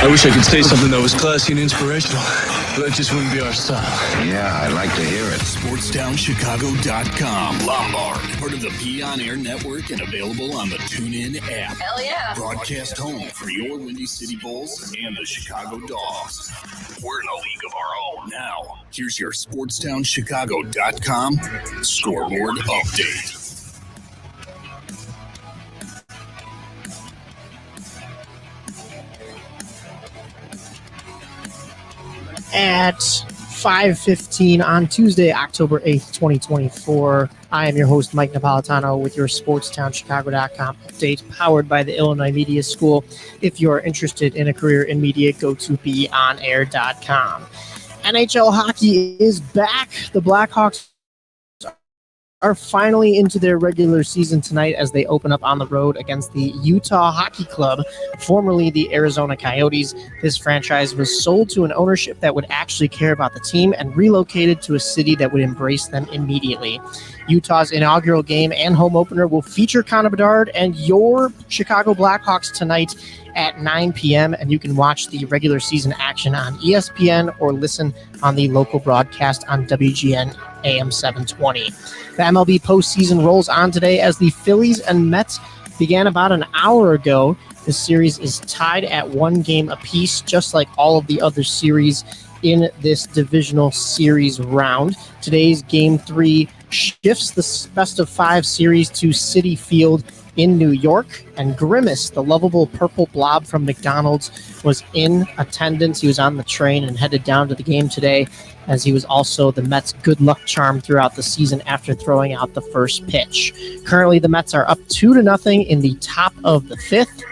I wish I could say something that was classy and inspirational, but that just wouldn't be our style. Yeah, I'd like to hear it. SportsTownChicago.com. Lombard, part of the Be On Air network and available on the TuneIn app. Hell yeah. Broadcast home for your Windy City Bulls and the Chicago Dogs. We're in a league of our own. Now, here's your SportsTownChicago.com scoreboard update. At 5:15 on Tuesday, October 8th, 2024. I am your host, Mike Napolitano, with your SportsTownChicago.com update powered by the Illinois Media School. If you are interested in a career in media, go to beonair.com. NHL hockey is back. The Blackhawks are finally into their regular season tonight as they open up on the road against the Utah Hockey Club, formerly the Arizona Coyotes. This franchise was sold to an ownership that would actually care about the team and relocated to a city that would embrace them immediately. Utah's inaugural game and home opener will feature Connor Bedard and your Chicago Blackhawks tonight at 9 p.m., and you can watch the regular season action on ESPN or listen on the local broadcast on WGN AM 720. The MLB postseason rolls on today as the Phillies and Mets began about an hour ago. The series is tied at 1 game apiece, just like all of the other series in this divisional series round. Today's Game 3 shifts the best-of-5 series to Citi Field in New York, and Grimace, the lovable purple blob from McDonald's, was in attendance. He was on the train and headed down to the game today, as he was also the Mets' good luck charm throughout the season after throwing out the first pitch. Currently, the Mets are up 2-0 in the top of the 5th,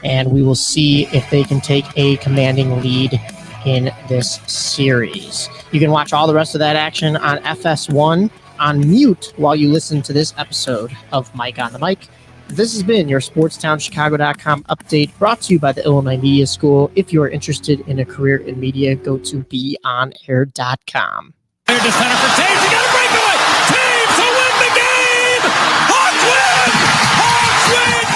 and we will see if they can take a commanding lead in this series. You can watch all the rest of that action on FS1 on mute while you listen to this episode of Mike on the Mic. This has been your SportsTownChicago.com update brought to you by the Illinois Media School. If you are interested in a career in media, go to beonair.com. Here to center for Taves. He got a breakaway. Taves to win the game. Hawks win.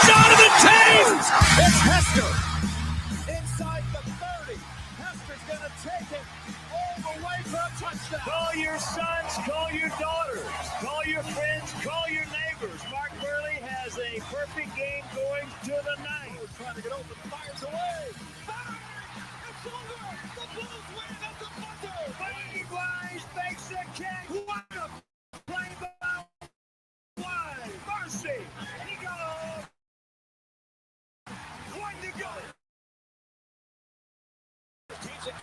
Jonathan Taves. It's Hester inside the 30. Hester's going to take it all the way for a touchdown. Call your sons, call your daughters, call your friends, call your neighbors. Mark Burley has a perfect game going to the ninth. Trying to get open, fires away. Fire! It's over. The Bulls win at the buzzer. Buddy Wise makes the catch. What a play by Wise. Mercy. He got off. One to go. Keeps it.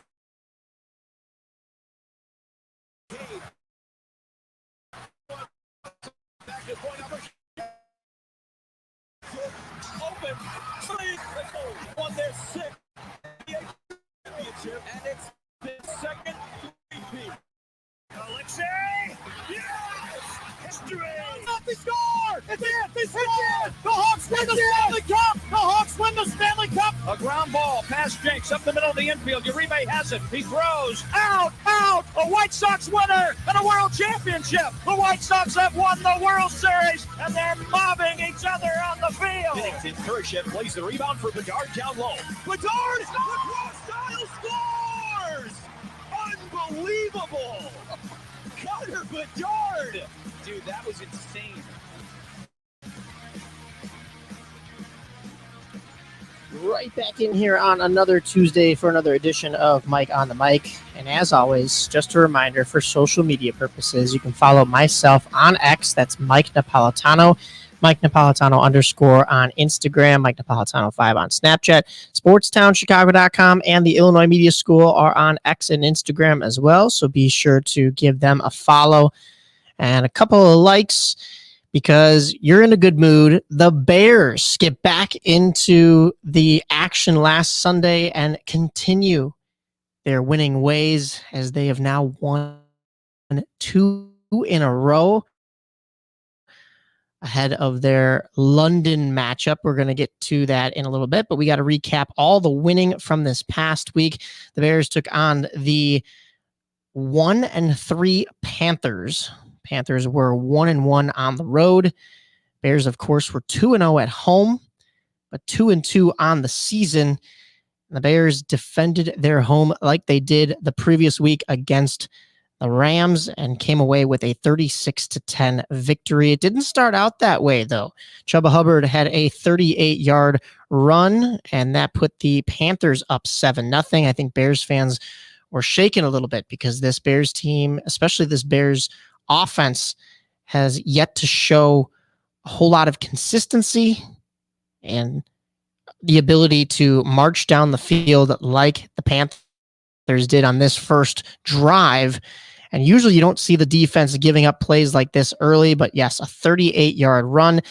Back to point number. Open. Won their 6th championship, and it's the second repeat. Alexei. Yes. History. They score! It's it! They score! The Hawks win the Stanley Cup! The Hawks win the Stanley Cup! A ground ball past Jenks up the middle of the infield. Uribe has it. He throws. Out! A White Sox winner and a world championship! The White Sox have won the World Series, and they're mobbing each other on the field! Pennington Kurashev plays the rebound for Bedard down low. Bedard! Lacrosse style scores! Unbelievable! Connor Bedard! Dude, that was insane. Right back in here on another Tuesday for another edition of Mike on the Mic. And as always, just a reminder, for social media purposes, you can follow myself on X. That's Mike Napolitano. Mike Napolitano _ on Instagram, Mike Napolitano 5 on Snapchat, SportsTownChicago.com, and the Illinois Media School are on X and Instagram as well. So be sure to give them a follow and a couple of likes, because you're in a good mood. The Bears get back into the action last Sunday and continue their winning ways, as they have now won 2 in a row ahead of their London matchup. We're going to get to that in a little bit, but we got to recap all the winning from this past week. The Bears took on the 1-3 Panthers. Panthers were 1-1 on the road. Bears, of course, were 2-0 at home, but 2-2 on the season. The Bears defended their home like they did the previous week against the Rams and came away with a 36-10 victory. It didn't start out that way, though. Chuba Hubbard had a 38-yard run, and that put the Panthers up 7-0. I think Bears fans were shaken a little bit because this Bears team, especially this Bears offense, has yet to show a whole lot of consistency and the ability to march down the field like the Panthers did on this first drive. And usually you don't see the defense giving up plays like this early, but yes, a 38-yard run.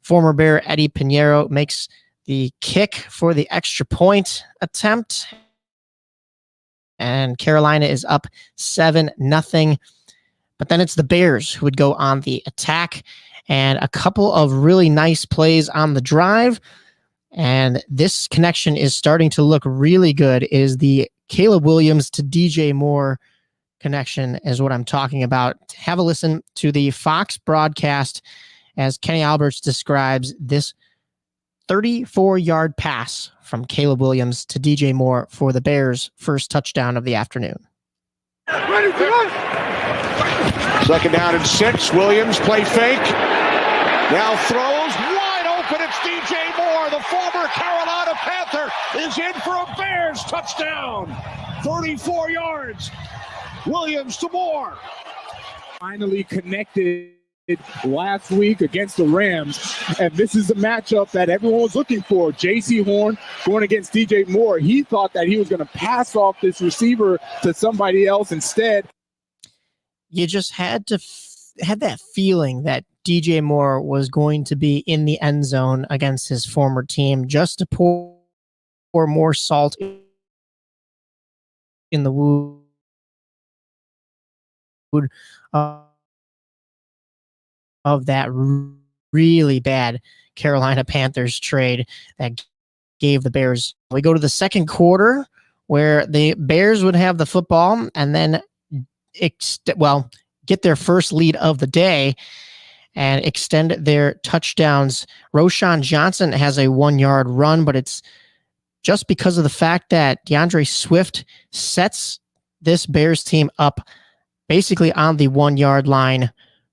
Former Bear Eddie Pinheiro makes the kick for the extra point attempt. And Carolina is up 7-0. But then it's the Bears who would go on the attack, and a couple of really nice plays on the drive. And this connection is starting to look really good. Is the Caleb Williams to DJ Moore connection is what I'm talking about. Have a listen to the Fox broadcast as Kenny Alberts describes this 34-yard pass from Caleb Williams to DJ Moore for the Bears' first touchdown of the afternoon. Second down and 6. Williams play fake. Now throws wide open. It's DJ Moore, the former Carolina Panther, is in for a Bears touchdown. 34 yards. Williams to Moore. Finally connected last week against the Rams, and this is the matchup that everyone was looking for. J.C. Horn going against DJ Moore. He thought that he was going to pass off this receiver to somebody else instead. You just had that feeling that DJ Moore was going to be in the end zone against his former team, just to pour more salt in the wound of that really bad Carolina Panthers trade that gave the Bears. We go to the second quarter where the Bears would have the football and then get their first lead of the day and extend their touchdowns. Roschon Johnson has a 1-yard run, but it's just because of the fact that DeAndre Swift sets this Bears team up basically on the 1-yard line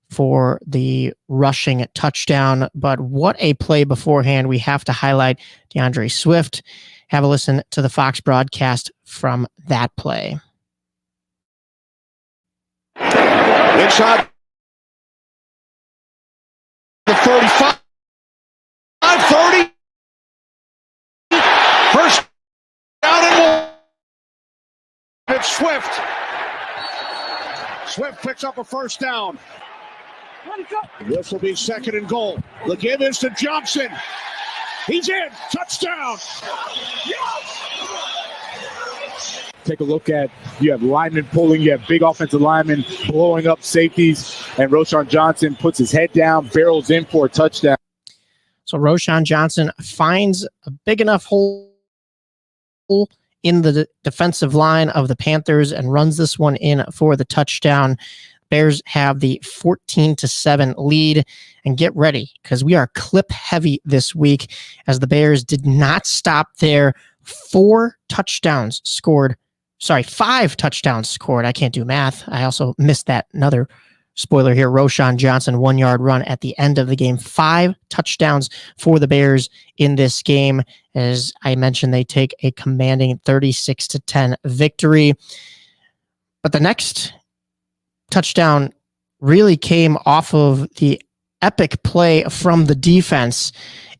for the rushing touchdown. But what a play beforehand. We have to highlight DeAndre Swift. Have a listen to the Fox broadcast from that play. Inside the 35, 30. First down and more. It's Swift. Swift picks up a first down. This will be second and goal. The give is to Johnson. He's in. Touchdown. Take a look at, you have linemen pulling, you have big offensive linemen blowing up safeties, and Roschon Johnson puts his head down, barrels in for a touchdown. So Roschon Johnson finds a big enough hole in the defensive line of the Panthers and runs this one in for the touchdown. Bears have the 14-7 lead, and get ready because we are clip heavy this week as the Bears did not stop there. 5 touchdowns scored. I can't do math. I also missed that. Another spoiler here. Roschon Johnson, 1-yard run at the end of the game. 5 touchdowns for the Bears in this game. As I mentioned, they take a commanding 36-10 victory. But the next touchdown really came off of the epic play from the defense.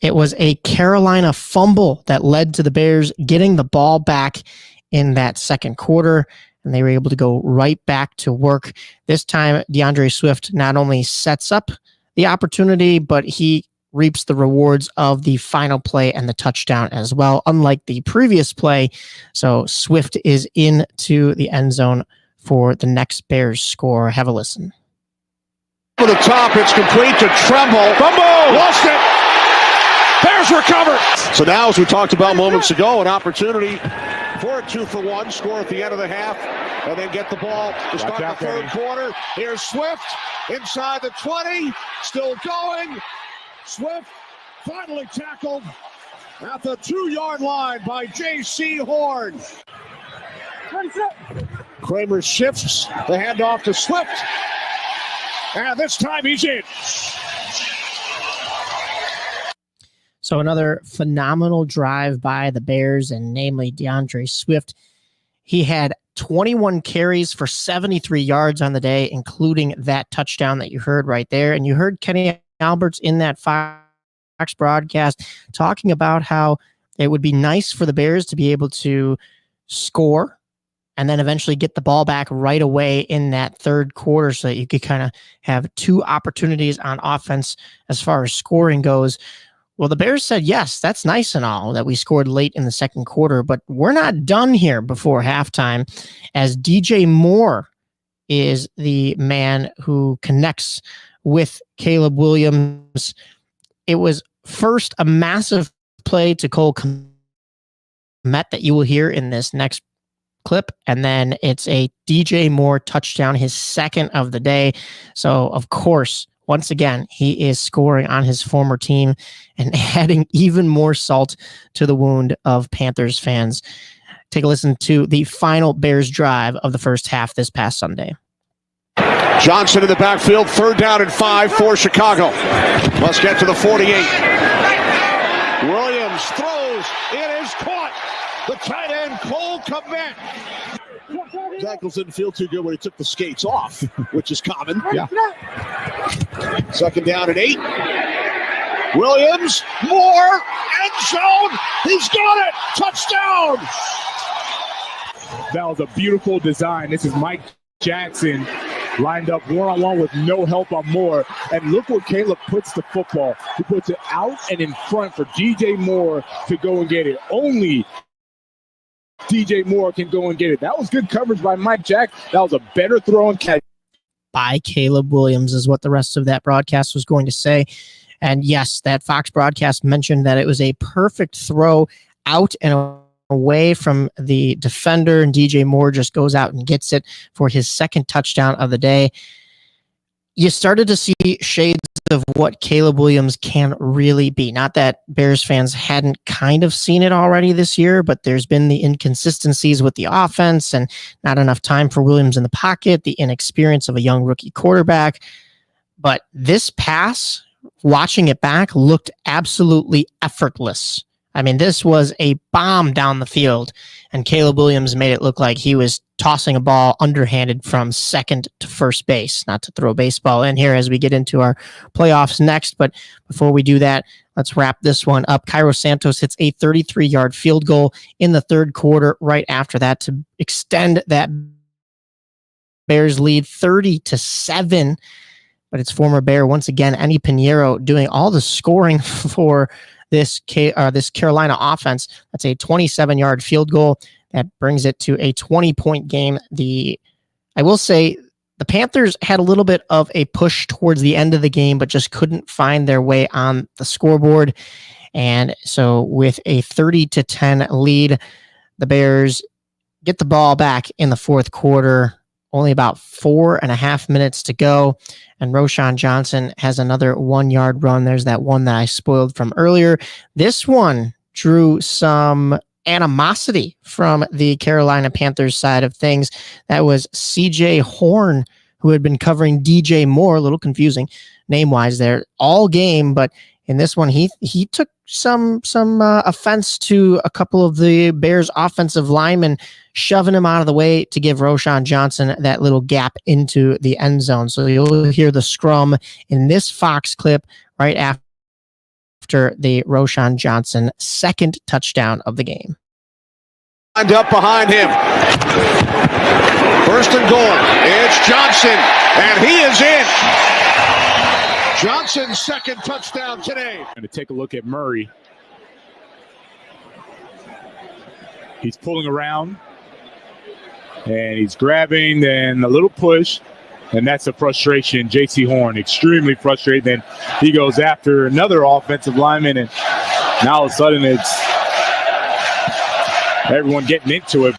It was a Carolina fumble that led to the Bears getting the ball back in that second quarter, and they were able to go right back to work. This time, DeAndre Swift not only sets up the opportunity, but he reaps the rewards of the final play and the touchdown as well, unlike the previous play. So Swift is into the end zone for the next Bears score. Have a listen. Over the top, it's complete to Tremble. Fumble! Lost it! Bears recover! So now, as we talked about moments ago, an opportunity for a 2-for-1 score at the end of the half, and then get the ball to start the third quarter. Here's Swift inside the 20, still going. Swift finally tackled At the 2-yard line by J.C. Horn. Kramer shifts the handoff to Swift. And this time he's in. So another phenomenal drive by the Bears, and namely DeAndre Swift. He had 21 carries for 73 yards on the day, including that touchdown that you heard right there. And you heard Kenny Alberts in that Fox broadcast talking about how it would be nice for the Bears to be able to score and then eventually get the ball back right away in that third quarter so that you could kind of have two opportunities on offense as far as scoring goes. Well, the Bears said, yes, that's nice and all that we scored late in the second quarter, but we're not done here before halftime, as DJ Moore is the man who connects with Caleb Williams. It was first a massive play to Cole Kmet that you will hear in this next clip, and then it's a DJ Moore touchdown, his second of the day. So, of course, once again, he is scoring on his former team and adding even more salt to the wound of Panthers fans. Take a listen to the final Bears drive of the first half this past Sunday. Johnson in the backfield, 3rd down and 5 for Chicago. Let's get to the 48. Williams throws. It is caught. The tight end, Cole Kmet. His ankles didn't feel too good when he took the skates off, which is common. Yeah. 2nd down and 8. Williams, Moore, end zone. He's got it. Touchdown. That was a beautiful design. This is Mike Jackson lined up one-on-one with no help on Moore. And look where Caleb puts the football. He puts it out and in front for DJ Moore to go and get it. Only DJ Moore can go and get it. That was good coverage by Mike Jack. That was a better throw and catch by Caleb Williams is what the rest of that broadcast was going to say. And yes, that Fox broadcast mentioned that it was a perfect throw out and away from the defender, and DJ Moore just goes out and gets it for his second touchdown of the day. You started to see shades of what Caleb Williams can really be. Not that Bears fans hadn't kind of seen it already this year, but there's been the inconsistencies with the offense and not enough time for Williams in the pocket, the inexperience of a young rookie quarterback. But this pass, watching it back, looked absolutely effortless. I mean, this was a bomb down the field, and Caleb Williams made it look like he was tossing a ball underhanded from second to first base. Not to throw baseball in here as we get into our playoffs next, but before we do that, let's wrap this one up. Cairo Santos hits a 33-yard field goal in the third quarter right after that to extend that Bears lead 30-7. But it's former Bear, once again, Andy Pinheiro doing all the scoring for this Carolina offense. That's a 27-yard field goal that brings it to a 20-point game. I will say the Panthers had a little bit of a push towards the end of the game, but just couldn't find their way on the scoreboard. And so with a 30-10 lead, the Bears get the ball back in the fourth quarter. Only about 4.5 minutes to go. And Roschon Johnson has another 1-yard run. There's that one that I spoiled from earlier. This one drew some animosity from the Carolina Panthers side of things. That was CJ Horn, who had been covering DJ Moore, a little confusing name-wise there, all game. But in this one, he took some offense to a couple of the Bears offensive linemen shoving him out of the way to give Roschon Johnson that little gap into the end zone. So you'll hear the scrum in this Fox clip right after the Roschon Johnson second touchdown of the game. And up behind him. 1st and goal. It's Johnson, and he is in. Johnson's second touchdown today. Going to take a look at Murray. He's pulling around, and he's grabbing, then a little push, and that's a frustration. J.C. Horn, extremely frustrated. Then he goes after another offensive lineman, and now all of a sudden it's everyone getting into it.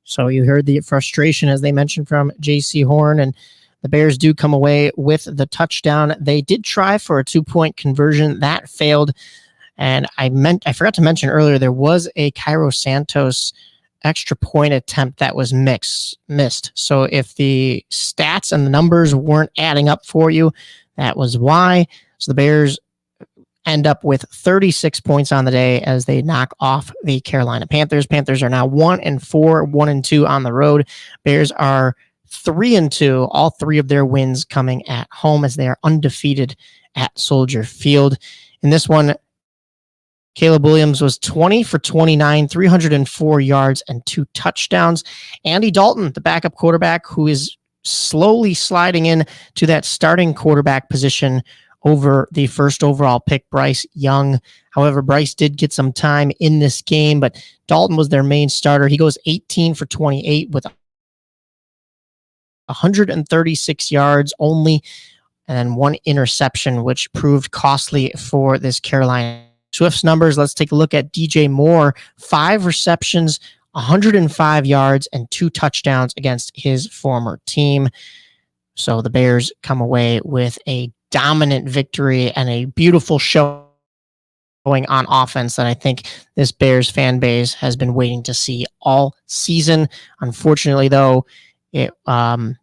So you heard the frustration, as they mentioned, from J.C. Horn, and the Bears do come away with the touchdown. They did try for a 2-point conversion. That failed. And I forgot to mention earlier, there was a Cairo Santos extra point attempt that was missed. So if the stats and the numbers weren't adding up for you, that was why. So the Bears end up with 36 points on the day as they knock off the Carolina Panthers. Panthers are now 1-4, 1-2 on the road. Bears are 3-2, all three of their wins coming at home as they are undefeated at Soldier Field. In this one, Caleb Williams was 20 for 29, 304 yards and 2 touchdowns. Andy Dalton, the backup quarterback, who is slowly sliding in to that starting quarterback position over the first overall pick, Bryce Young. However, Bryce did get some time in this game, but Dalton was their main starter. He goes 18 for 28 with 136 yards only and 1 interception, which proved costly for this Carolina. Swift's numbers, let's take a look at DJ Moore. 5 receptions, 105 yards, and 2 touchdowns against his former team. So the Bears come away with a dominant victory and a beautiful showing on offense that I think this Bears fan base has been waiting to see all season. Unfortunately, though, it's a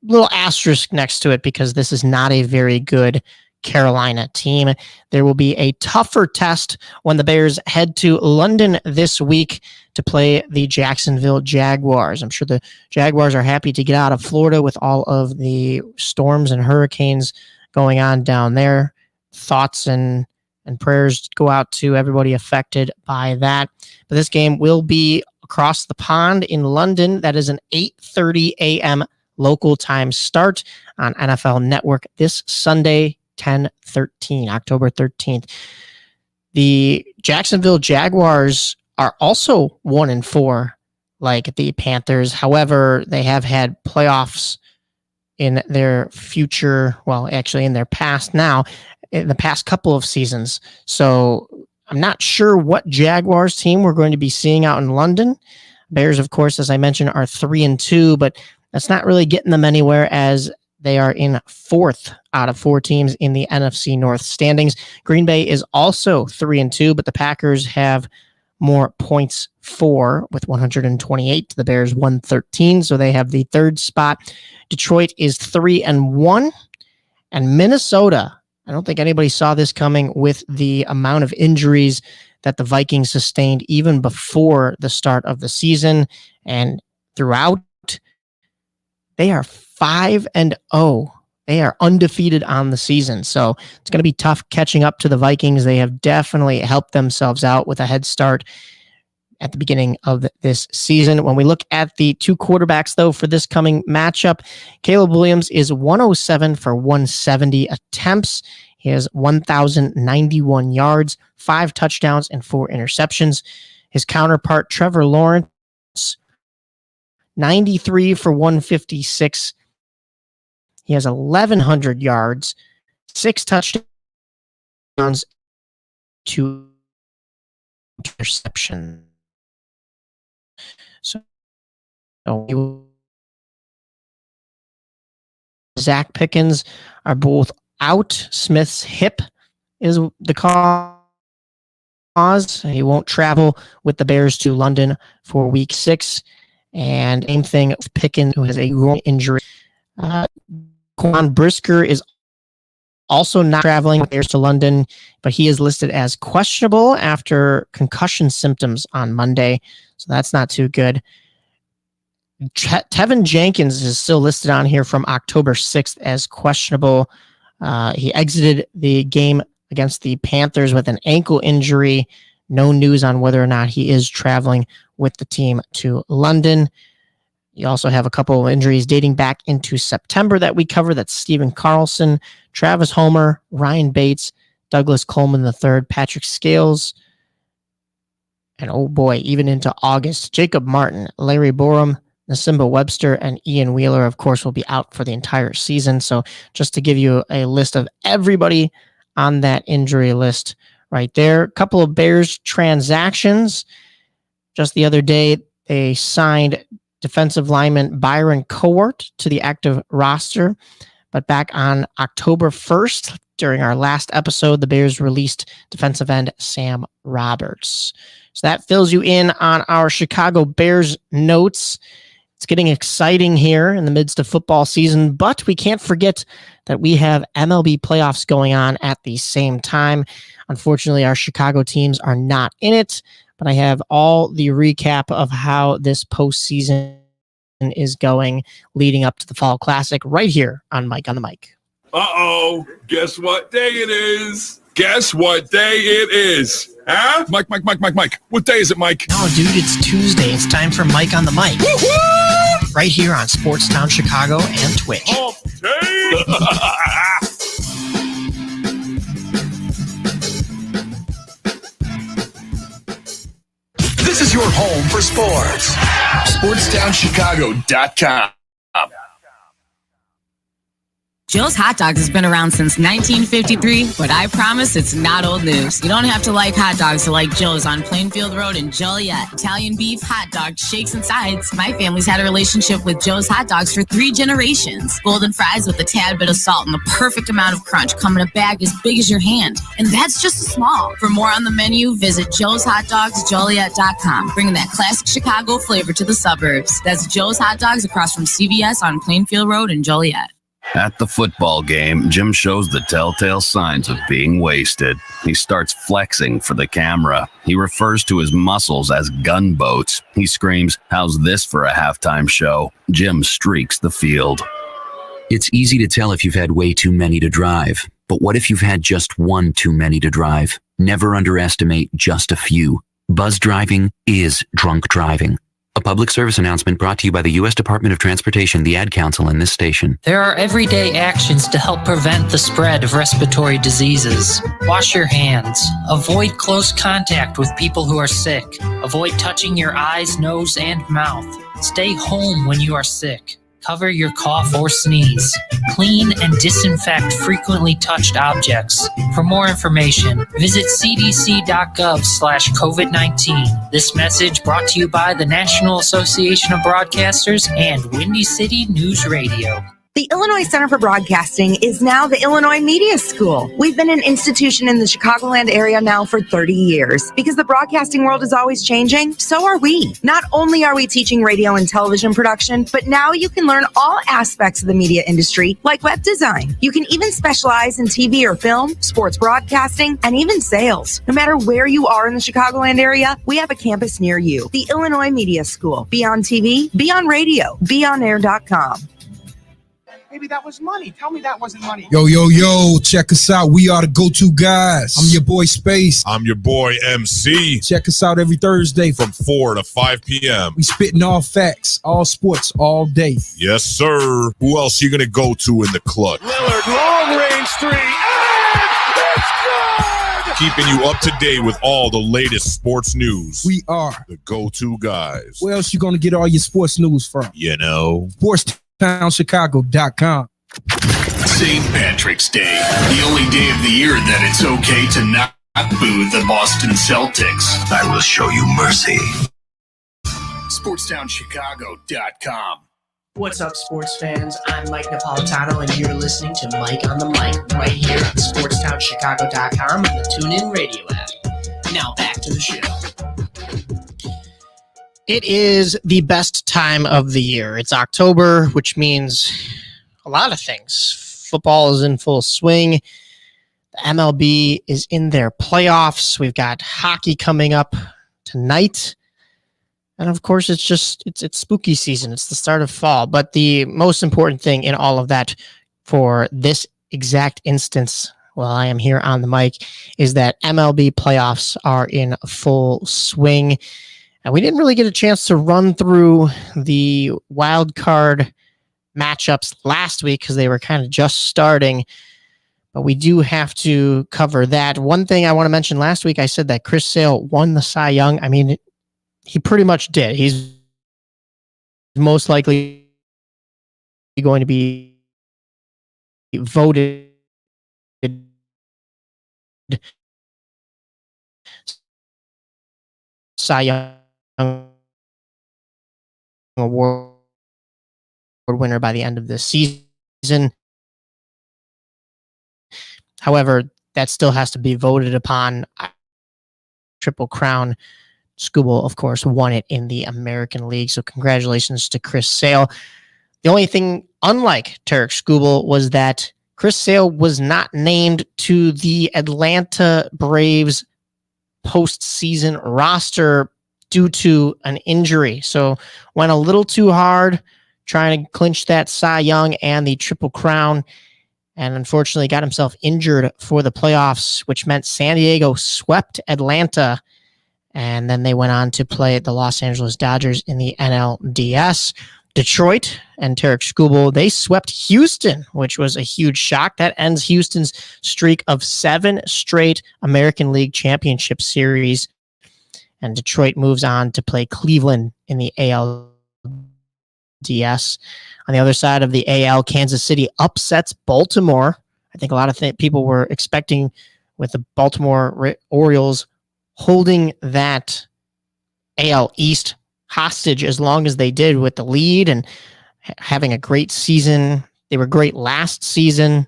little asterisk next to it because this is not a very good Carolina team. There will be a tougher test when the Bears head to London this week to play the Jacksonville Jaguars. I'm sure the Jaguars are happy to get out of Florida with all of the storms and hurricanes going on down there. Thoughts and prayers go out to everybody affected by that. But this game will be across the pond in London. That is an 8:30 a.m. local time start on NFL Network this Sunday, October 13th. The Jacksonville Jaguars are also 1-4 like the Panthers. However, they have had playoffs in their future, well, actually in their past now, in the past couple of seasons. So I'm not sure what Jaguars team we're going to be seeing out in London. Bears, of course, as I mentioned, are 3-2, but that's not really getting them anywhere as they are in 4th out of 4 teams in the NFC North standings. Green Bay is also 3-2, but the Packers have more points with 128. The Bears 113, so they have the 3rd spot. Detroit is 3-1, and Minnesota, I don't think anybody saw this coming with the amount of injuries that the Vikings sustained even before the start of the season and throughout. They are 5-0. They are undefeated on the season. So it's going to be tough catching up to the Vikings. They have definitely helped themselves out with a head start at the beginning of this season. When we look at the 2 quarterbacks, though, for this coming matchup, Caleb Williams is 107 for 170 attempts. He has 1,091 yards, 5 touchdowns, and 4 interceptions. His counterpart, Trevor Lawrence, 93 for 156. He has 1,100 yards, 6 touchdowns, 2 interceptions. So Zach Pickens are both out. Smith's hip is the cause. He won't travel with the Bears to London for week 6. And same thing with Pickens, who has a groin injury. Quan Brisker is also not traveling with Bears to London, but he is listed as questionable after concussion symptoms on Monday. So that's not too good. Tevin Jenkins is still listed on here from October 6th as questionable. He exited the game against the Panthers with an ankle injury. No news on whether or not he is traveling with the team to London. You also have a couple of injuries dating back into September that we cover. That's Stephen Carlson, Travis Homer, Ryan Bates, Douglas Coleman III, Patrick Scales, and oh boy, even into August, Jacob Martin, Larry Borum, Nasimba Webster, and Ian Wheeler, of course, will be out for the entire season. So just to give you a list of everybody on that injury list right there. A couple of Bears transactions. Just the other day, they signed defensive lineman Byron Cowart to the active roster. But back on October 1st, during our last episode, the Bears released defensive end Sam Roberts. So that fills you in on our Chicago Bears notes. It's getting exciting here in the midst of football season, but we can't forget that we have MLB playoffs going on at the same time. Unfortunately, our Chicago teams are not in it, but I have all the recap of how this postseason is going leading up to the Fall Classic right here on Mike on the Mic. Uh-oh. Guess what day it is? Guess what day it is? Huh? Mike. What day is it, Mike? No, dude, it's Tuesday. It's time for Mike on the Mic. Woo-hoo! Right here on Sportstown Chicago and Twitch. Hump day! This is your home for sports. SportsTownChicago.com. Joe's Hot Dogs has been around since 1953, but I promise it's not old news. You don't have to like hot dogs to like Joe's on Plainfield Road in Joliet. Italian beef, hot dogs, shakes, and sides. My family's had a relationship with Joe's Hot Dogs for 3 generations. Golden fries with a tad bit of salt and the perfect amount of crunch come in a bag as big as your hand. And that's just a small. For more on the menu, visit joeshotdogsjoliet.com, bringing that classic Chicago flavor to the suburbs. That's Joe's Hot Dogs across from CVS on Plainfield Road in Joliet. At the football game, Jim shows the telltale signs of being wasted. He starts flexing for the camera. He refers to his muscles as gunboats. He screams, "How's this for a halftime show?" Jim streaks the field. It's easy to tell if you've had way too many to drive. But what if you've had just one too many to drive? Never underestimate just a few. Buzz driving is drunk driving. A public service announcement brought to you by the U.S. Department of Transportation, the Ad Council, and this station. There are everyday actions to help prevent the spread of respiratory diseases. Wash your hands. Avoid close contact with people who are sick. Avoid touching your eyes, nose, and mouth. Stay home when you are sick. Cover your cough or sneeze. Clean and disinfect frequently touched objects. For more information, visit cdc.gov/COVID-19. This message brought to you by the National Association of Broadcasters and Windy City News Radio. The Illinois Center for Broadcasting is now the Illinois Media School. We've been an institution in the Chicagoland area now for 30 years. Because the broadcasting world is always changing, so are we. Not only are we teaching radio and television production, but now you can learn all aspects of the media industry, like web design. You can even specialize in TV or film, sports broadcasting, and even sales. No matter where you are in the Chicagoland area, we have a campus near you. The Illinois Media School. Be on TV, be on radio, beonair.com. Maybe that was money. Tell me that wasn't money. Yo, check us out. We are the go-to guys. I'm your boy Space. I'm your boy MC. Check us out every Thursday from 4 to 5 p.m. We spitting all facts, all sports, all day. Yes, sir. Who else you gonna go to in the clutch? Lillard, long-range three, and it's good! Keeping you up to date with all the latest sports news. We are the go-to guys. Where else you gonna get all your sports news from? You know, SportsTownChicago.com. St. Patrick's Day, the only day of the year that it's okay to not boo the Boston Celtics. I will show you mercy. SportsTownChicago.com. What's up, sports fans? I'm Mike Napolitano, and you're listening to Mike on the Mic right here at SportsTownChicago.com and the TuneIn Radio app. Now back to the show. It is the best time of the year. It's October, which means a lot of things. Football is in full swing. The MLB is in their playoffs. We've got hockey coming up tonight. And of course, it's spooky season. It's the start of fall. But the most important thing in all of that for this exact instance, while I am here on the mic, is that MLB playoffs are in full swing. And we didn't really get a chance to run through the wild card matchups last week because they were kind of just starting. But we do have to cover that. One thing I want to mention, last week I said that Chris Sale won the Cy Young. I mean, he pretty much did. He's most likely going to be voted Cy Young Award winner by the end of this season. However, that still has to be voted upon. Triple Crown. Skubal, of course, won it in the American League. So congratulations to Chris Sale. The only thing unlike Tarek Skubal was that Chris Sale was not named to the Atlanta Braves postseason roster due to an injury. So went a little too hard trying to clinch that Cy Young and the Triple Crown, and unfortunately got himself injured for the playoffs, which meant San Diego swept Atlanta, and then they went on to play the Los Angeles Dodgers in the NLDS. Detroit and Tarek Skubal, they swept Houston, which was a huge shock. That ends Houston's streak of 7 straight American League Championship Series, and Detroit moves on to play Cleveland in the ALDS. On the other side of the AL, Kansas City upsets Baltimore. I think a lot of people were expecting with the Baltimore Orioles holding that AL East hostage as long as they did with the lead and having a great season. They were great last season.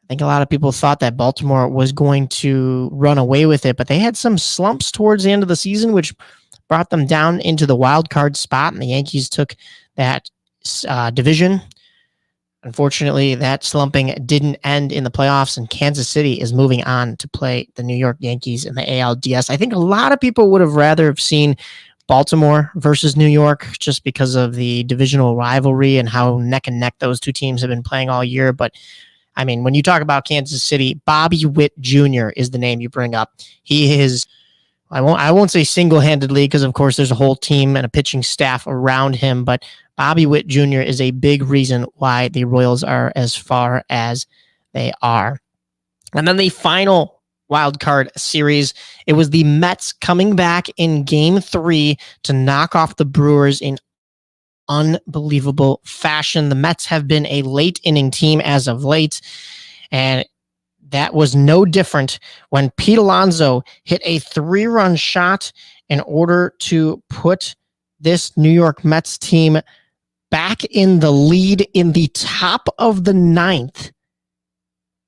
I think a lot of people thought that Baltimore was going to run away with it, but they had some slumps towards the end of the season, which brought them down into the wild card spot, and the Yankees took that division. Unfortunately, that slumping didn't end in the playoffs, and Kansas City is moving on to play the New York Yankees in the ALDS. I think a lot of people would have rather have seen Baltimore versus New York just because of the divisional rivalry and how neck and neck those two teams have been playing all year. But I mean, when you talk about Kansas City, Bobby Witt Jr. is the name you bring up. He is, I won't say single-handedly, because of course there's a whole team and a pitching staff around him, but Bobby Witt Jr. is a big reason why the Royals are as far as they are. And then the final wild card series, it was the Mets coming back in Game 3 to knock off the Brewers in unbelievable fashion. The Mets have been a late inning team as of late, and that was no different when Pete Alonso hit a 3-run shot in order to put this New York Mets team back in the lead in the top of the 9th.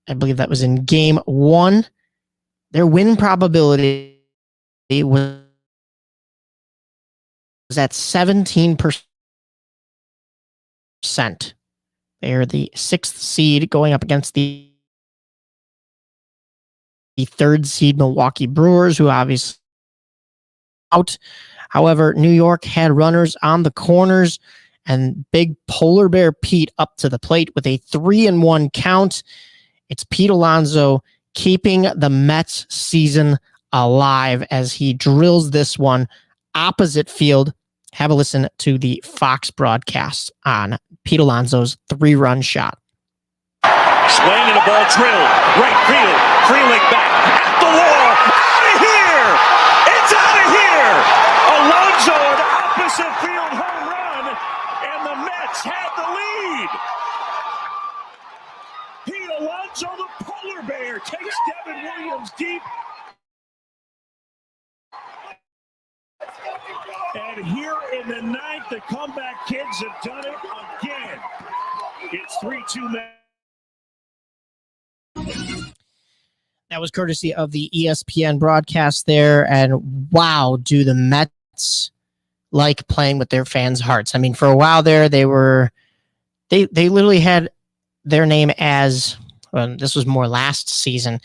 I believe that was in Game 1. Their win probability was at 17%. They are the 6th seed going up against the 3rd seed Milwaukee Brewers, who obviously out. However, New York had runners on the corners, and big Polar Bear Pete up to the plate with a 3-1 count. It's Pete Alonso keeping the Mets season alive as he drills this one opposite field. Have a listen to the Fox broadcast on Pete Alonso's 3-run shot. Swing and a ball drilled. Right field. Freeling back at the wall. Out of here! It's out of here! Alonso, an opposite field home run, and the Mets had the lead. Pete Alonso, the polar bear, takes Devin Williams deep. And here in the 9th, the comeback kids have done it again. It's 3-2 Mets. That was courtesy of the ESPN broadcast there. And wow, do the Mets like playing with their fans' hearts. I mean, for a while there, they literally had their name as, well, this was more last season,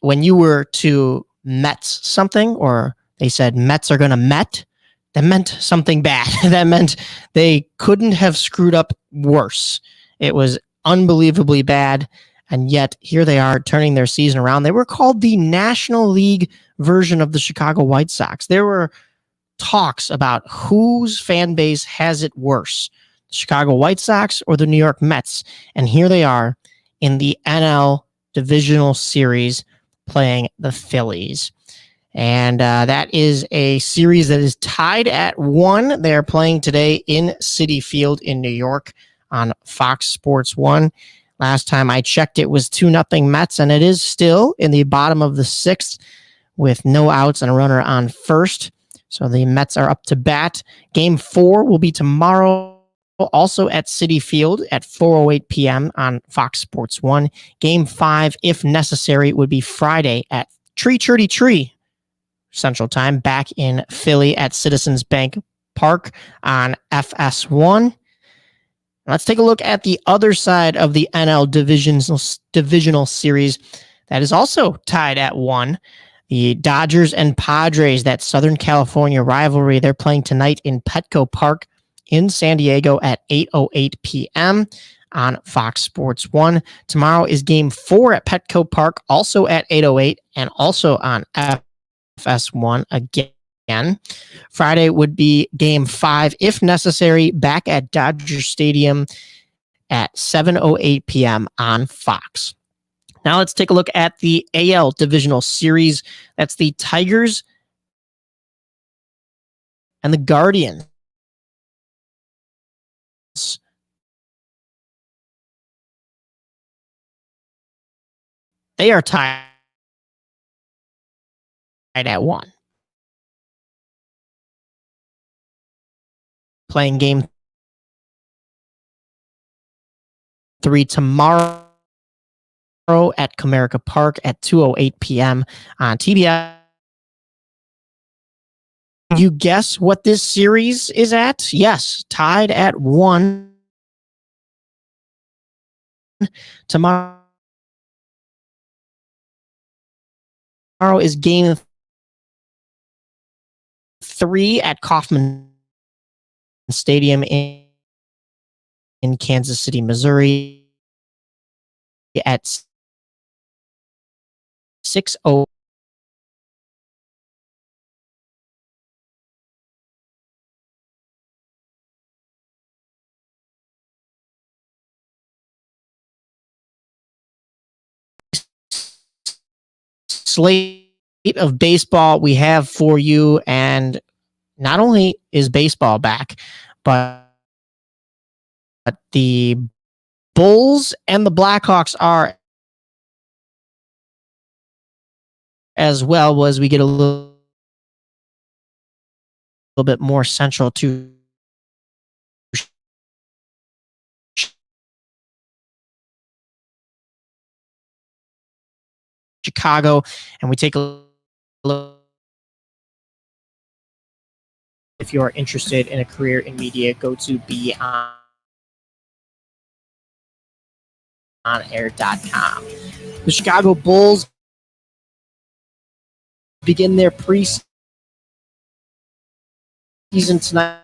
when you were to Mets something, or they said Mets are going to Met, that meant something bad. That meant they couldn't have screwed up worse. It was unbelievably bad. And yet here they are turning their season around. They were called the National League version of the Chicago White Sox. There were talks about whose fan base has it worse, the Chicago White Sox or the New York Mets. And here they are in the NL Divisional Series playing the Phillies. And that is a series that is tied at 1. They are playing today in Citi Field in New York on Fox Sports 1. Last time I checked, it was 2-0 Mets, and it is still in the bottom of the 6th with no outs and a runner on first. So the Mets are up to bat. Game 4 will be tomorrow also at Citi Field at 4:08 p.m. on Fox Sports 1. Game 5, if necessary, would be Friday at Tree Central Time, back in Philly at Citizens Bank Park on FS1. Let's take a look at the other side of the NL divisional series that is also tied at 1. The Dodgers and Padres, that Southern California rivalry, they're playing tonight in Petco Park in San Diego at 8:08 p.m. on Fox Sports 1. Tomorrow is Game 4 at Petco Park, also at 8:08 and also on FS1 again. Friday would be Game 5, if necessary, back at Dodger Stadium at 7:08 p.m. on Fox. Now let's take a look at the AL Divisional Series. That's the Tigers and the Guardians. They are tied at 1. Playing Game 3 tomorrow at Comerica Park at 2:08 p.m. on TBS. You guess what this series is at? Yes, tied at 1. Tomorrow is Game 3 at Kauffman Stadium in Kansas City, Missouri at 6:00. Slate of baseball we have for you, and not only is baseball back, but the Bulls and the Blackhawks are as well, as we get a little bit more central to Chicago, and we take a look. If you are interested in a career in media, go to beonair.com. The Chicago Bulls begin their preseason tonight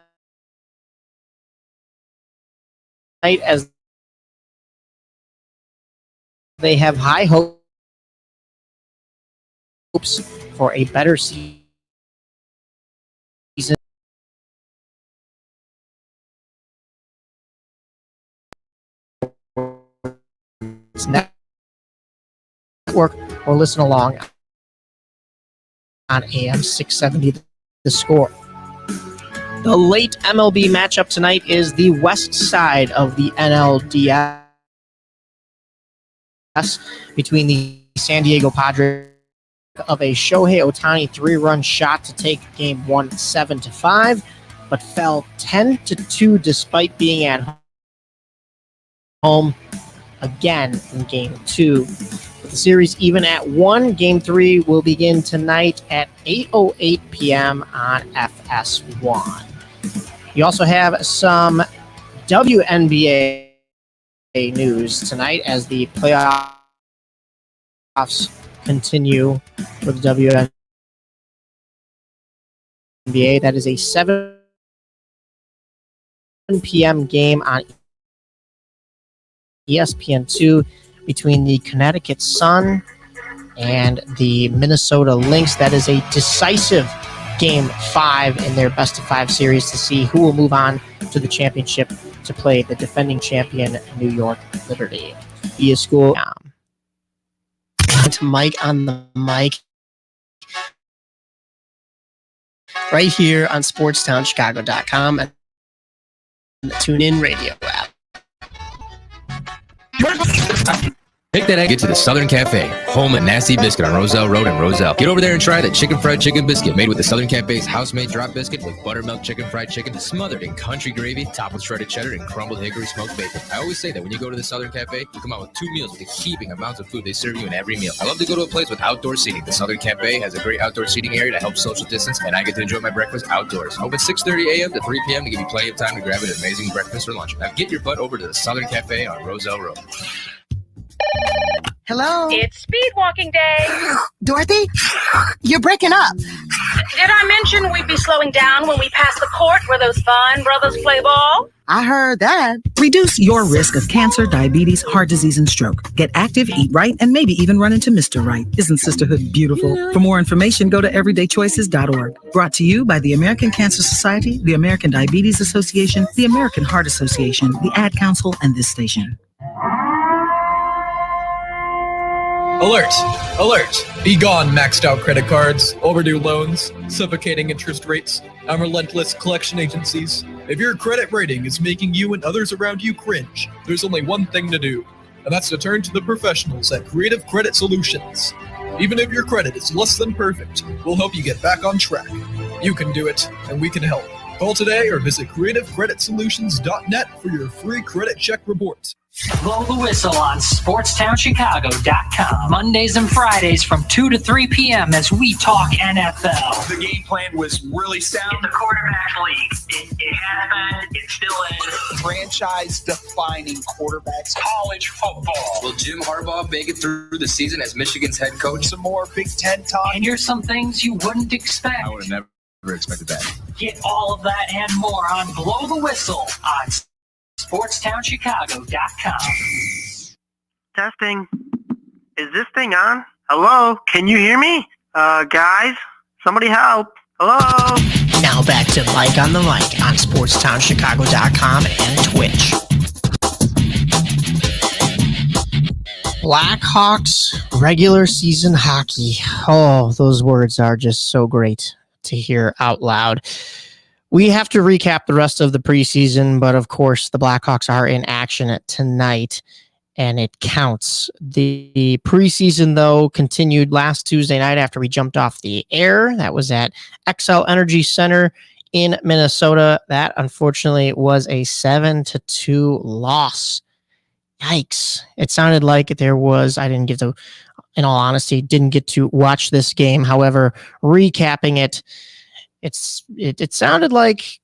as they have high hopes for a better season. Network or listen along on AM 670 The Score. The late MLB matchup tonight is the west side of the NLDS between the San Diego Padres of a Shohei Ohtani 3-run shot to take Game 1 7-5, but fell 10-2 despite being at home again in Game 2. With the series even at 1, Game 3 will begin tonight at 8:08 p.m. on FS1. You also have some WNBA news tonight as the playoffs continue for the WNBA. That is a 7 p.m. game on ESPN2 between the Connecticut Sun and the Minnesota Lynx. That is a decisive Game 5 in their best-of-5 series to see who will move on to the championship to play the defending champion New York Liberty. Via school. To Mike on the mic right here on SportsTownChicago.com and the TuneIn radio app. Take that and get to the Southern Cafe, home of Nasty Biscuit on Roselle Road in Roselle. Get over there and try the chicken fried chicken biscuit made with the Southern Cafe's house-made drop biscuit with buttermilk chicken fried chicken smothered in country gravy, topped with shredded cheddar and crumbled hickory smoked bacon. I always say that when you go to the Southern Cafe, you come out with 2 meals with the heaping amounts of food they serve you in every meal. I love to go to a place with outdoor seating. The Southern Cafe has a great outdoor seating area to help social distance, and I get to enjoy my breakfast outdoors. Open 6:30 a.m. to 3 p.m. to give you plenty of time to grab an amazing breakfast or lunch. Now get your butt over to the Southern Cafe on Roselle Road. Hello? It's speed walking day. Dorothy? You're breaking up. Did I mention we'd be slowing down when we pass the court where those fine brothers play ball? I heard that. Reduce your risk of cancer, diabetes, heart disease, and stroke. Get active, eat right, and maybe even run into Mr. Right. Isn't sisterhood beautiful? For more information, go to everydaychoices.org. Brought to you by the American Cancer Society, the American Diabetes Association, the American Heart Association, the Ad Council, and this station. Alert! Alert! Be gone, maxed out credit cards, overdue loans, suffocating interest rates, and relentless collection agencies. If your credit rating is making you and others around you cringe, there's only one thing to do, and that's to turn to the professionals at Creative Credit Solutions. Even if your credit is less than perfect, we'll help you get back on track. You can do it, and we can help. Call today or visit creativecreditsolutions.net for your free credit check report. Blow the whistle on SportsTownChicago.com. Mondays and Fridays from 2 to 3 p.m. as we talk NFL. The game plan was really sound. It's a quarterback league. It has been. It still is. Franchise-defining quarterbacks. College football. Will Jim Harbaugh make it through the season as Michigan's head coach? Some more Big Ten talk. And here's some things you wouldn't expect. I would have never expected that. Get all of that and more on Blow the Whistle on SportsTownChicago.com. Testing. Is this thing on? Hello? Can you hear me? Guys? Somebody help. Hello? Now back to Mike on the Mic on SportsTownChicago.com and Twitch. Blackhawks regular season hockey. Oh, those words are just so great to hear out loud. We have to recap the rest of the preseason, but of course the Blackhawks are in action tonight, and it counts. The preseason, though, continued last Tuesday night after we jumped off the air. That was at XL Energy Center in Minnesota. That, unfortunately, was a 7-2 loss. Yikes. It sounded like there was, in all honesty, didn't get to watch this game. However, recapping it, it sounded like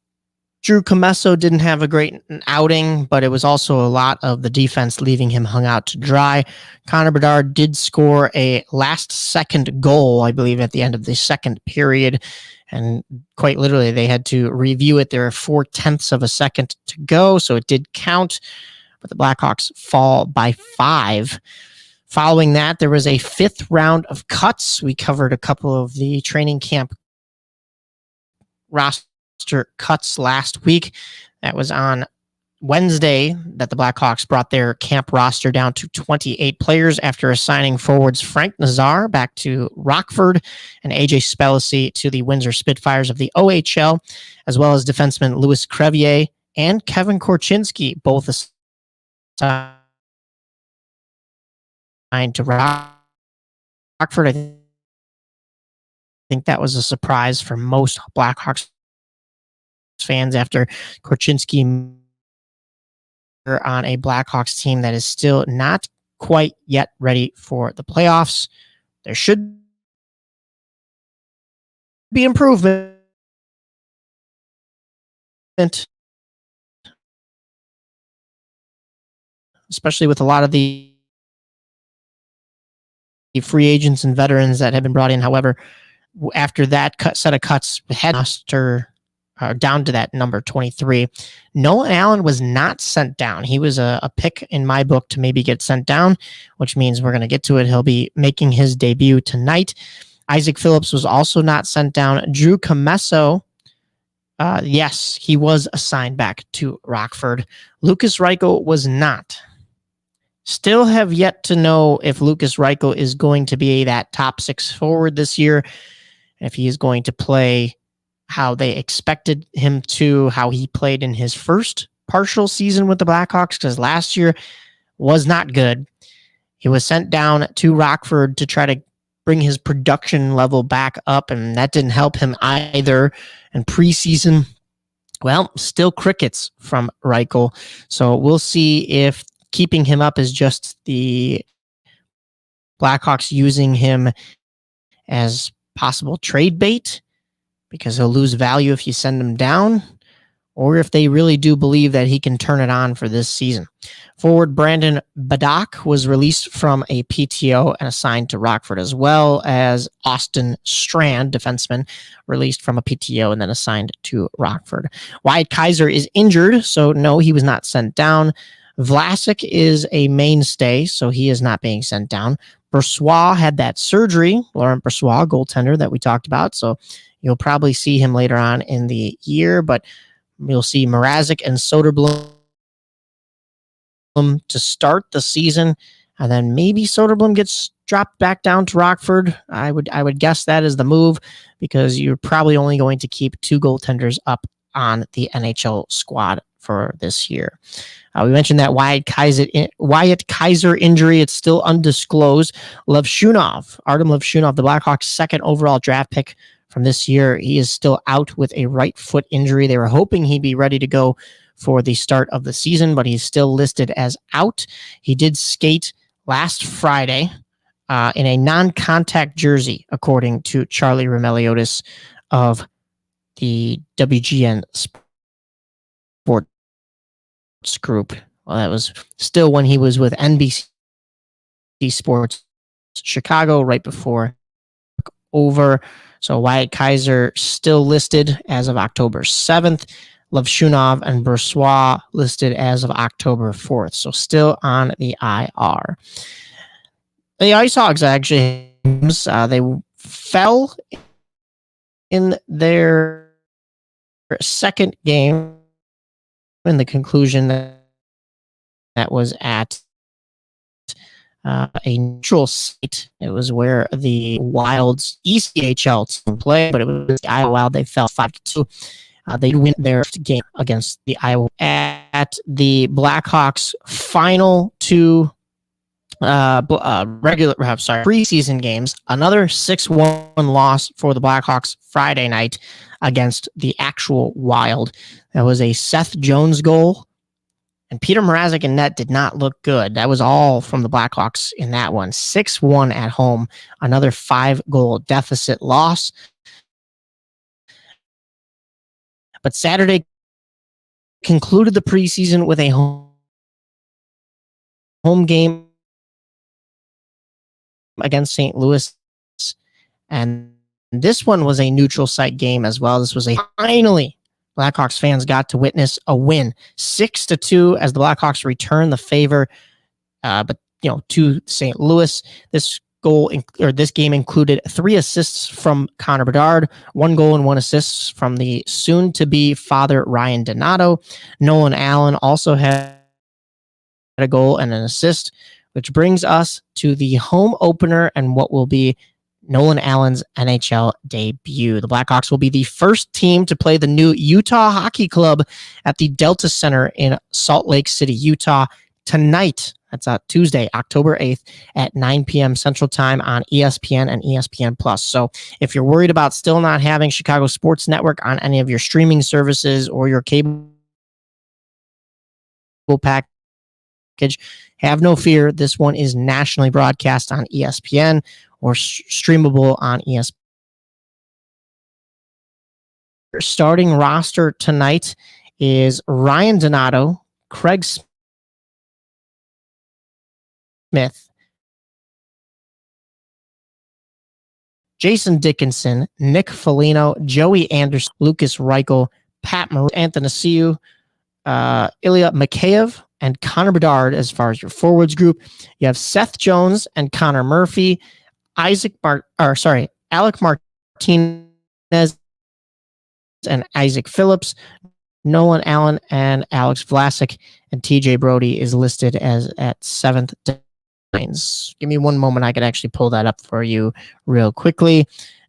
Drew Commesso didn't have a great outing, but it was also a lot of the defense leaving him hung out to dry. Connor Bedard did score a last-second goal, I believe, at the end of the second period, and quite literally they had to review it. There were 0.4 of a second to go, so it did count, but the Blackhawks fall by 5. Following that, there was a 5th round of cuts. We covered a couple of the training camp roster cuts last week. That was on Wednesday that the Blackhawks brought their camp roster down to 28 players after assigning forwards Frank Nazar back to Rockford and AJ Spellacy to the Windsor Spitfires of the OHL, as well as defenseman Louis Crevier and Kevin Korchinski, both assigned to Rockford. I think that was a surprise for most Blackhawks fans after Korchinski on a Blackhawks team that is still not quite yet ready for the playoffs. There should be improvement, especially with a lot of the free agents and veterans that have been brought in. However, after that set of cuts, head roster down to that number 23. Nolan Allen was not sent down. He was a pick in my book to maybe get sent down, which means we're going to get to it. He'll be making his debut tonight. Isaac Phillips was also not sent down. Drew Commesso, yes, he was assigned back to Rockford. Lucas Reichel was not. Still have yet to know if Lucas Reichel is going to be that top 6 forward this year, if he is going to play how they expected him to, how he played in his first partial season with the Blackhawks, because last year was not good. He was sent down to Rockford to try to bring his production level back up, and that didn't help him either. And preseason, well, still crickets from Reichel. So we'll see if keeping him up is just the Blackhawks using him as possible trade bait because he'll lose value if you send him down, or if they really do believe that he can turn it on for this season. Forward Brandon Baddock was released from a PTO and assigned to Rockford, as well as Austin Strand, defenseman, released from a PTO and then assigned to Rockford. Wyatt Kaiser is injured, so no, he was not sent down. Vlasic is a mainstay, so he is not being sent down. Brossois had that surgery, Laurent Brossois, goaltender that we talked about, so you'll probably see him later on in the year, but you'll see Mrazek and Soderblom to start the season, and then maybe Soderblom gets dropped back down to Rockford. I would guess that is the move, because you're probably only going to keep 2 goaltenders up on the NHL squad for this year. We mentioned that Wyatt Kaiser injury. It's still undisclosed. Artem Levshunov, the Blackhawks' second overall draft pick from this year, he is still out with a right foot injury. They were hoping he'd be ready to go for the start of the season, but he's still listed as out. He did skate last Friday in a non-contact jersey, according to Charlie Remeliotis of the WGN Sports Group. Well, that was still when he was with NBC Sports Chicago right before over. So Wyatt Kaiser still listed as of October 7th. Levshunov and Brossois listed as of October 4th. So still on the IR. The Ice Hogs actually, they fell in their second game in the conclusion that was at a neutral site. It was where the Wild's ECHL team played, but it was the Iowa Wild. They fell 5-2. They win their game against the Iowa at the Blackhawks' final 2 preseason games. Another 6-1 loss for the Blackhawks Friday night against the actual Wild. That was a Seth Jones goal, and Peter Mrazek in net did not look good. That was all from the Blackhawks in that one. 6-1 at home, another 5-goal deficit loss. But Saturday concluded the preseason with a home game against St. Louis, and this one was a neutral site game as well. This was finally Blackhawks fans got to witness a win, 6-2, as the Blackhawks return the favor, but to St. Louis. This game included 3 assists from Connor Bedard, 1 goal and 1 assist from the soon-to-be father Ryan Donato. Nolan Allen also had a goal and an assist, which brings us to the home opener and what will be Nolan Allen's NHL debut. The Blackhawks will be the first team to play the new Utah Hockey Club at the Delta Center in Salt Lake City, Utah, tonight. That's Tuesday, October 8th at 9 p.m. Central Time on ESPN and ESPN Plus. So if you're worried about still not having Chicago Sports Network on any of your streaming services or your cable package, have no fear. This one is nationally broadcast on ESPN or streamable on ESPN. Starting roster tonight is Ryan Donato, Craig Smith, Jason Dickinson, Nick Foligno, Joey Anderson, Lucas Reichel, Pat Maroon, Athanasiou, Ilya Mikheyev, and Connor Bedard. As far as your forwards group, you have Seth Jones and Connor Murphy, Alec Martinez and Isaac Phillips, Nolan Allen and Alex Vlasic, and TJ Brody is listed as at 7th. Give me one moment. I could actually pull that up for you real quickly,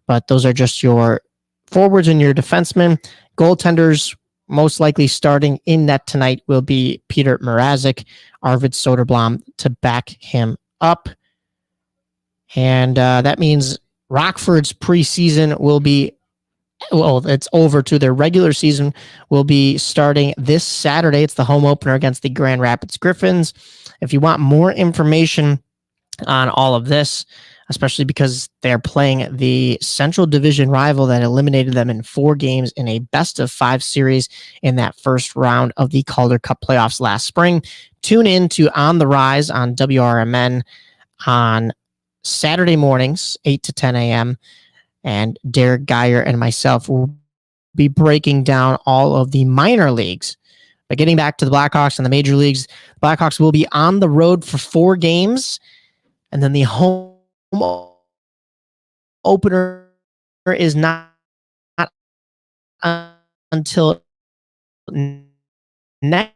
but those are just your forwards and your defensemen. Goaltenders, most likely starting in net tonight, will be Peter Mrazek, Arvid Soderblom to back him up. And that means Rockford's preseason will be, well, it's over to their regular season will be starting this Saturday. It's the home opener against the Grand Rapids Griffins. If you want more information on all of this, especially because they're playing the Central Division rival that eliminated them in 4 games in a best-of-5 series in that first round of the Calder Cup playoffs last spring, tune in to On the Rise on WRMN on Saturday mornings, 8 to 10 a.m., and Derek Geyer and myself will be breaking down all of the minor leagues. But getting back to the Blackhawks and the major leagues, the Blackhawks will be on the road for 4 games, and then the home opener is not until next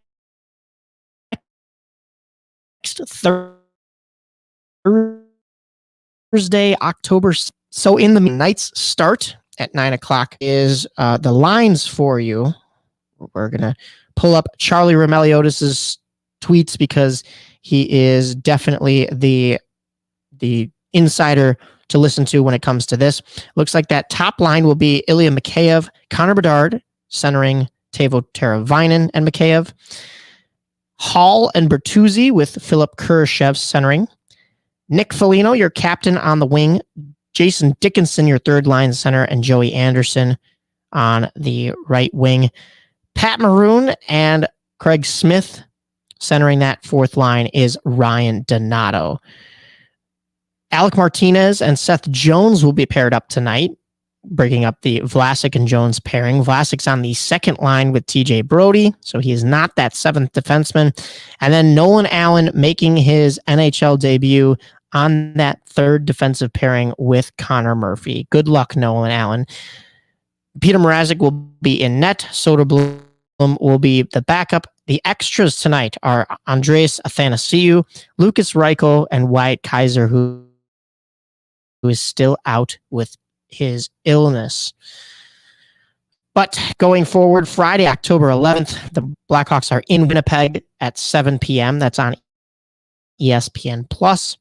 Thursday, October. So in the night's start at 9 o'clock is the lines for you. We're going to pull up Charlie Romeliotis' tweets because he is definitely the insider to listen to when it comes to this. Looks like that top line will be Ilya Mikheyev, Connor Bedard, centering Teuvo Teravainen and Mikheyev, Hall and Bertuzzi with Philip Kurashev centering, Nick Foligno, your captain on the wing, Jason Dickinson, your third line center, and Joey Anderson on the right wing. Pat Maroon and Craig Smith centering that fourth line is Ryan Donato. Alec Martinez and Seth Jones will be paired up tonight, breaking up the Vlasic and Jones pairing. Vlasic's on the second line with TJ Brody, so he is not that 7th defenseman. And then Nolan Allen making his NHL debut on that 3rd defensive pairing with Connor Murphy. Good luck, Nolan Allen. Peter Mrazek will be in net. Soderblom will be the backup. The extras tonight are Andreas Athanasiou, Lucas Reichel, and Wyatt Kaiser, who is still out with his illness. But going forward, Friday, October 11th, the Blackhawks are in Winnipeg at 7 p.m. That's on ESPN+.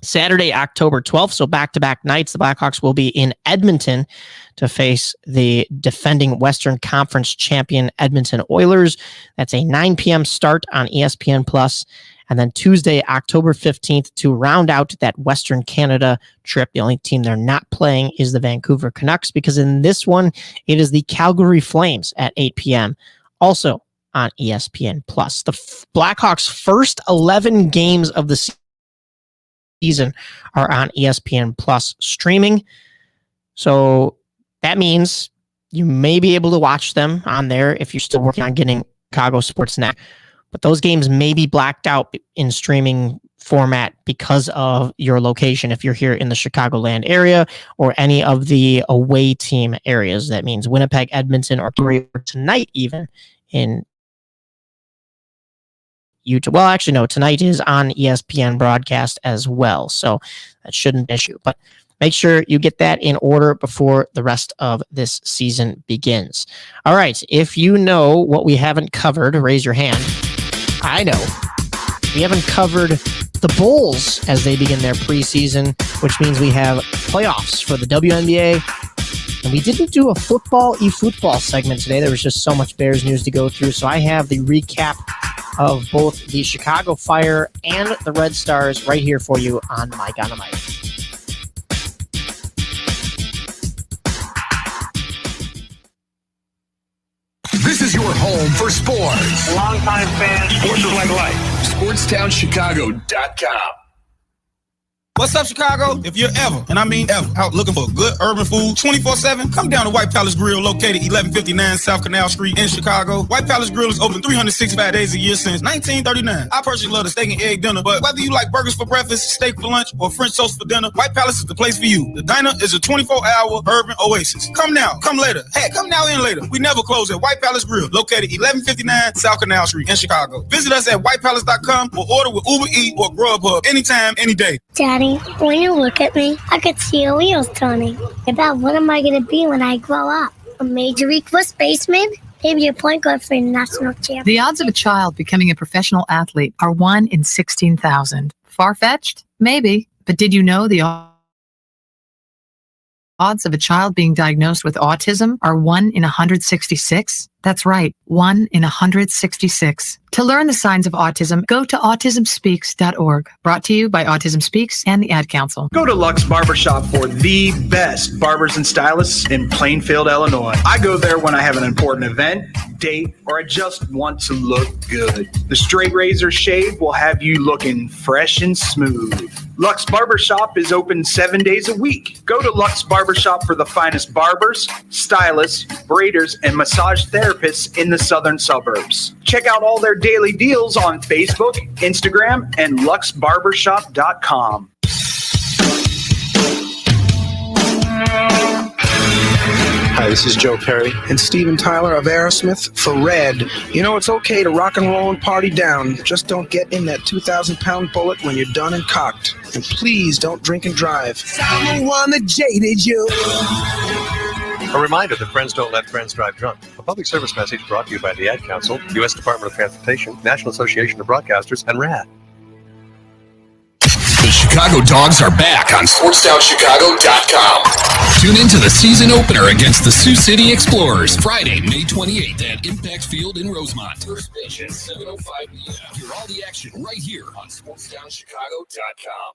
Saturday, October 12th, so back-to-back nights, the Blackhawks will be in Edmonton to face the defending Western Conference champion Edmonton Oilers. That's a 9 p.m. start on ESPN+. And then Tuesday, October 15th, to round out that Western Canada trip, the only team they're not playing is the Vancouver Canucks, because in this one, it is the Calgary Flames at 8 p.m., also on ESPN+. The Blackhawks' first 11 games of the season are on ESPN+ streaming. So that means you may be able to watch them on there if you're still working on getting Chicago Sportsnet. But those games may be blacked out in streaming format because of your location. If you're here in the Chicagoland area or any of the away team areas, that means Winnipeg, Edmonton, or tonight even in Utah. Well, actually, no, tonight is on ESPN broadcast as well. So that shouldn't be an issue. But make sure you get that in order before the rest of this season begins. All right. If you know what we haven't covered, raise your hand. I know. We haven't covered the Bulls as they begin their preseason, which means we have playoffs for the WNBA. And we didn't do a football segment today. There was just so much Bears news to go through. So I have the recap of both the Chicago Fire and the Red Stars right here for you on Mike on the Mic. This is your home for sports. Longtime fan. Sports is like life. SportsTownChicago.com. What's up, Chicago? If you're ever, and I mean ever, out looking for good urban food 24/7, come down to White Palace Grill, located 1159 South Canal Street in Chicago. White Palace Grill is open 365 days a year since 1939. I personally love the steak and egg dinner, but whether you like burgers for breakfast, steak for lunch, or French toast for dinner, White Palace is the place for you. The diner is a 24-hour urban oasis. Come now, come later. Hey, come now and later. We never close at White Palace Grill, located 1159 South Canal Street in Chicago. Visit us at whitepalace.com or order with Uber Eats or Grubhub anytime, any day. Daddy, when you look at me, I could see your wheels turning. About what am I going to be when I grow up? A major league first baseman? Maybe a point guard for a national champion. The odds of a child becoming a professional athlete are 1 in 16,000. Far-fetched? Maybe, but did you know the odds of a child being diagnosed with autism are 1 in 166? That's right, 1 in 166. To learn the signs of autism, go to autismspeaks.org. Brought to you by Autism Speaks and the Ad Council. Go to Lux Barbershop for the best barbers and stylists in Plainfield, Illinois. I go there when I have an important event, date, or I just want to look good. The straight razor shave will have you looking fresh and smooth. Lux Barbershop is open 7 days a week. Go to Lux Barbershop for the finest barbers, stylists, braiders, and massage therapists in the southern suburbs. Check out all their daily deals on Facebook, Instagram, and luxbarbershop.com. Hi, this is Joe Perry and Steven Tyler of Aerosmith for Red. You know, it's okay to rock and roll and party down. Just don't get in that 2,000-pound bullet when you're done and cocked. And please don't drink and drive. I'm the one that jaded you. A reminder that friends don't let friends drive drunk. A public service message brought to you by the Ad Council, U.S. Department of Transportation, National Association of Broadcasters, and RAD. The Chicago Dogs are back on SportsTownChicago.com. Tune into the season opener against the Sioux City Explorers, Friday, May 28th at Impact Field in Rosemont. First pitch at 7:05 p.m. Hear all the action right here on SportsTownChicago.com.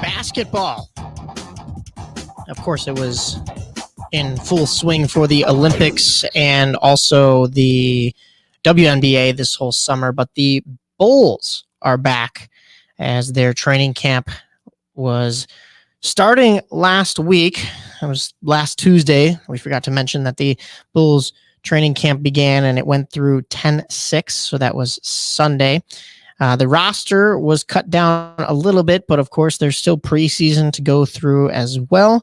Basketball. Of course, it was in full swing for the Olympics and also the WNBA this whole summer, but the Bulls are back as their training camp was starting last week. It was last Tuesday. We forgot to mention that the Bulls training camp began and it went through 10-6, so that was Sunday. The roster was cut down a little bit, but of course there's still preseason to go through as well,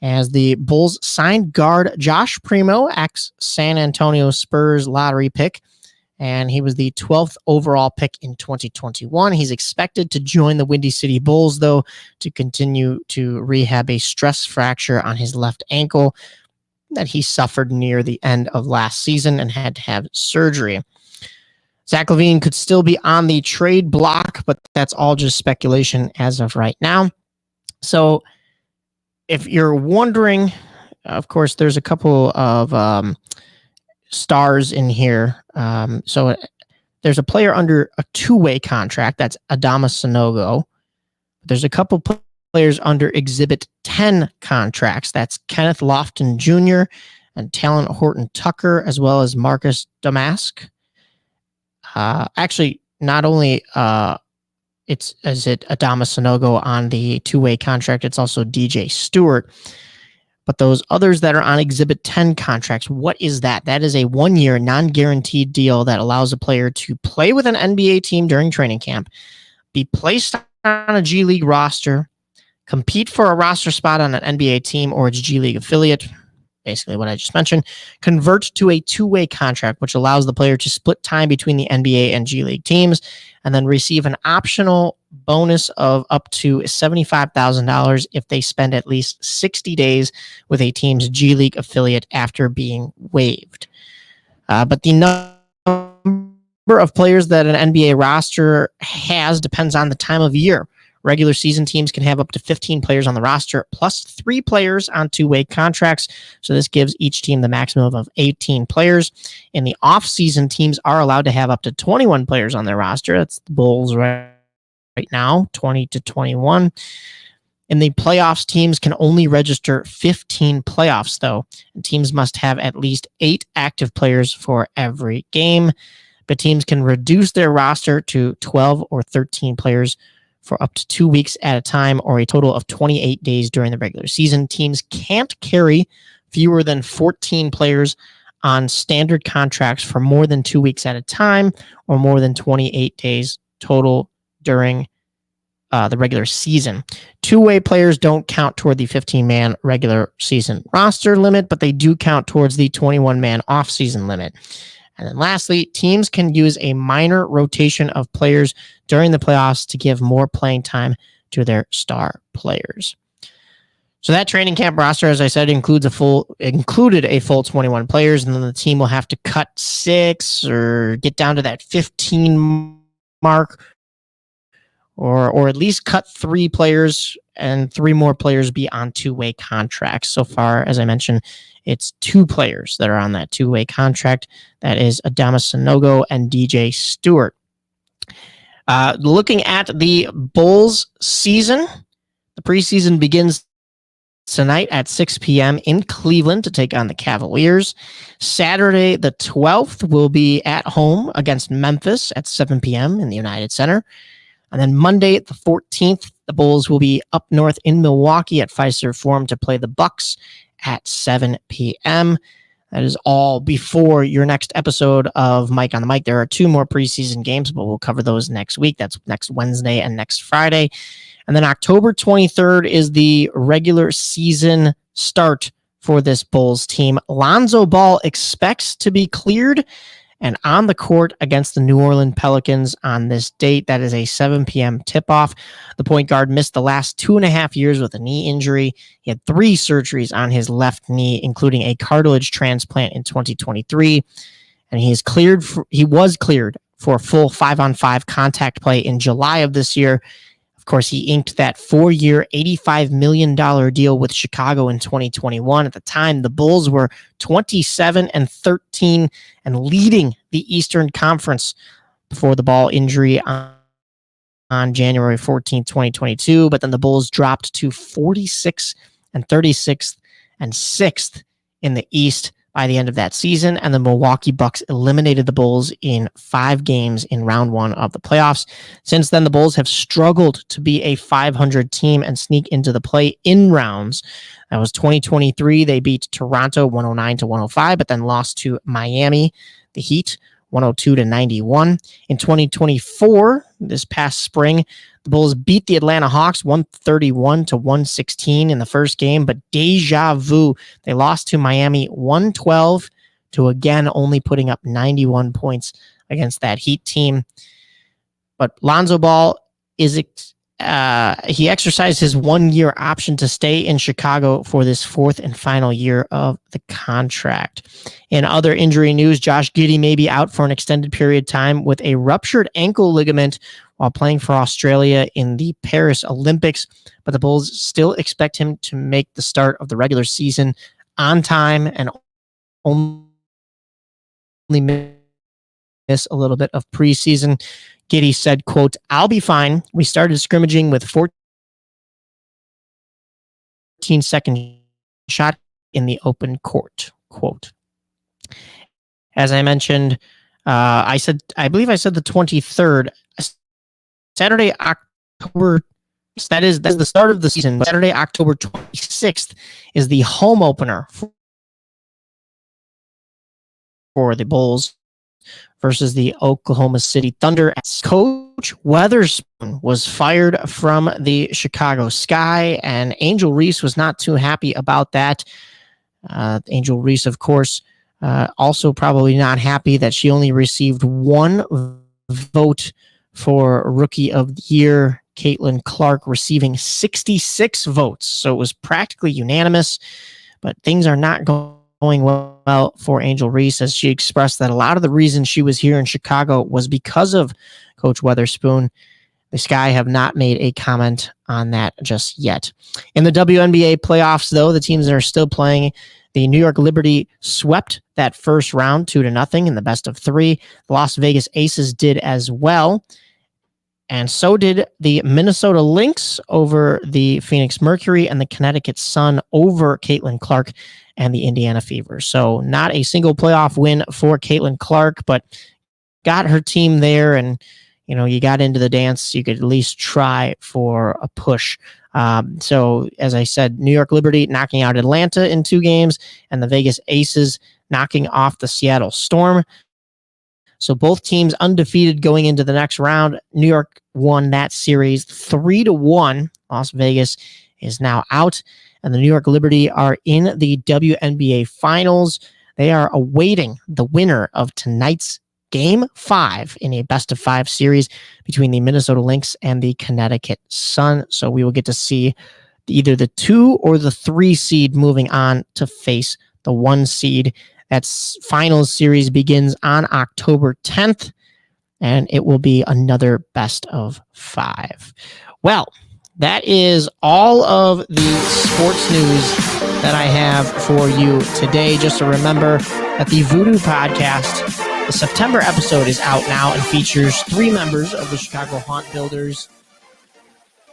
as the Bulls signed guard Josh Primo, ex-San Antonio Spurs lottery pick, and he was the 12th overall pick in 2021. He's expected to join the Windy City Bulls, though, to continue to rehab a stress fracture on his left ankle that he suffered near the end of last season and had to have surgery. Zach LaVine could still be on the trade block, but that's all just speculation as of right now. So if you're wondering, of course, there's a couple of stars in here. So there's a player under a two-way contract. That's Adama Sanogo. There's a couple players under Exhibit 10 contracts. That's Kenneth Lofton Jr. and Talon Horton Tucker, as well as Marcus Damask. Actually, not only is it Adama Sanogo on the two-way contract, it's also DJ Stewart. But those others that are on Exhibit 10 contracts, what is that? That is a one-year non-guaranteed deal that allows a player to play with an NBA team during training camp, be placed on a G League roster, compete for a roster spot on an NBA team or its G League affiliate, basically what I just mentioned, convert to a two-way contract, which allows the player to split time between the NBA and G League teams, and then receive an optional bonus of up to $75,000 if they spend at least 60 days with a team's G League affiliate after being waived. But the number of players that an NBA roster has depends on the time of year. Regular season teams can have up to 15 players on the roster, plus 3 players on two-way contracts. So this gives each team the maximum of 18 players. In the off-season, teams are allowed to have up to 21 players on their roster. That's the Bulls right now, 20 to 21. In the playoffs, teams can only register 15 playoffs, though. And teams must have at least 8 active players for every game. But teams can reduce their roster to 12 or 13 players for up to 2 weeks at a time, or a total of 28 days during the regular season. Teams can't carry fewer than 14 players on standard contracts for more than 2 weeks at a time, or more than 28 days total during the regular season. Two-way players don't count toward the 15-man regular season roster limit, but they do count towards the 21-man off-season limit. And then lastly, teams can use a minor rotation of players during the playoffs to give more playing time to their star players. So that training camp roster, as I said, included a full 21 players, and then the team will have to cut 6 or get down to that 15 mark, or at least cut 3 players and 3 more players be on 2-way contracts. So far, as I mentioned, it's 2 players that are on that 2-way contract. That is Adama Sanogo and DJ Stewart. Looking at the Bulls season, the preseason begins tonight at 6 p.m. in Cleveland to take on the Cavaliers. Saturday, the 12th, will be at home against Memphis at 7 p.m. in the United Center. And then Monday, the 14th, the Bulls will be up north in Milwaukee at Fiserv Forum to play the Bucks at 7 p.m. That is all before your next episode of Mike on the Mic. There are 2 more preseason games, but we'll cover those next week. That's next Wednesday and next Friday. And then October 23rd is the regular season start for this Bulls team. Lonzo Ball expects to be cleared and on the court against the New Orleans Pelicans on this date. That is a 7 p.m. tip-off. The point guard missed the last 2.5 years with a knee injury. He had 3 surgeries on his left knee, including a cartilage transplant in 2023. And he was cleared for full 5-on-5 contact play in July of this year. Of course, he inked that 4-year, $85 million deal with Chicago in 2021. At the time, the Bulls were 27-13 and leading the Eastern Conference before the Ball injury on January 14, 2022. But then the Bulls dropped to 46-36 and 6th in the East by the end of that season, and the Milwaukee Bucks eliminated the Bulls in 5 games in round 1 of the playoffs. Since then, the Bulls have struggled to be a 500 team and sneak into the play-in rounds. That was 2023. They beat Toronto 109-105, but then lost to Miami, the Heat, 102-91. In 2024, this past spring, the Bulls beat the Atlanta Hawks 131-116 in the first game, but deja vu. They lost to Miami 112 to again only putting up 91 points against that Heat team. But Lonzo Ball he exercised his 1-year option to stay in Chicago for this 4th and final year of the contract. In other injury news, Josh Giddey may be out for an extended period of time with a ruptured ankle ligament while playing for Australia in the Paris Olympics, but the Bulls still expect him to make the start of the regular season on time and only miss a little bit of preseason. Giddey said, quote, "I'll be fine. We started scrimmaging with 14-second shot in the open court," quote. As I mentioned, I believe I said the 23rd, Saturday, October. That's the start of the season. Saturday, October 26th is the home opener for the Bulls versus the Oklahoma City Thunder. Coach Weatherspoon was fired from the Chicago Sky, and Angel Reese was not too happy about that. Angel Reese, of course, also probably not happy that she only received 1 vote for Rookie of the Year, Caitlin Clark receiving 66 votes. So it was practically unanimous, but things are not going well for Angel Reese, as she expressed that a lot of the reason she was here in Chicago was because of Coach Weatherspoon. The Sky have not made a comment on that just yet. In the WNBA playoffs, though, the teams that are still playing, the New York Liberty swept that first round 2-0 in the best of 3. The Las Vegas Aces did as well. And so did the Minnesota Lynx over the Phoenix Mercury, and the Connecticut Sun over Caitlin Clark and the Indiana Fever. So not a single playoff win for Caitlin Clark, but got her team there, and you got into the dance. You could at least try for a push. So as I said, New York Liberty knocking out Atlanta in 2 games, and the Vegas Aces knocking off the Seattle Storm. So both teams undefeated going into the next round. New York won that series 3-1. Las Vegas is now out, and the New York Liberty are in the WNBA Finals. They are awaiting the winner of tonight's Game 5 in a best-of-5 series between the Minnesota Lynx and the Connecticut Sun. So we will get to see either the 2 or the 3 seed moving on to face the 1 seed. That finals series begins on October 10th, and it will be another best-of-5. Well, that is all of the sports news that I have for you today. Just to remember that the Voodoo Podcast, the September episode, is out now and features 3 members of the Chicago Haunt Builders.